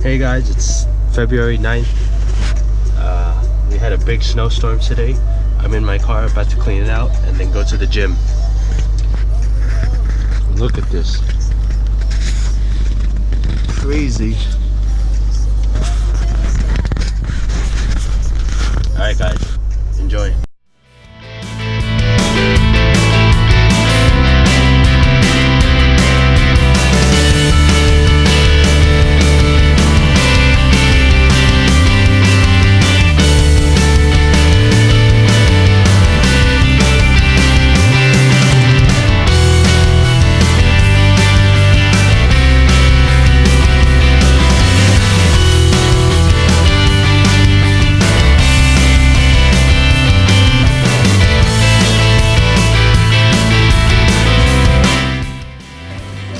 Hey guys, it's February 9th. We had a big snowstorm today. I'm in my car about to clean it out and then go to the gym. Look at this. Crazy. Alright guys, enjoy.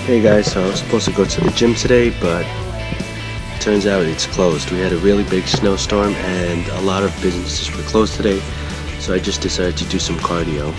Hey guys, so I was supposed to go to the gym today, but turns out it's closed. We had a really big snowstorm and a lot of businesses were closed today, so I just decided to do some cardio.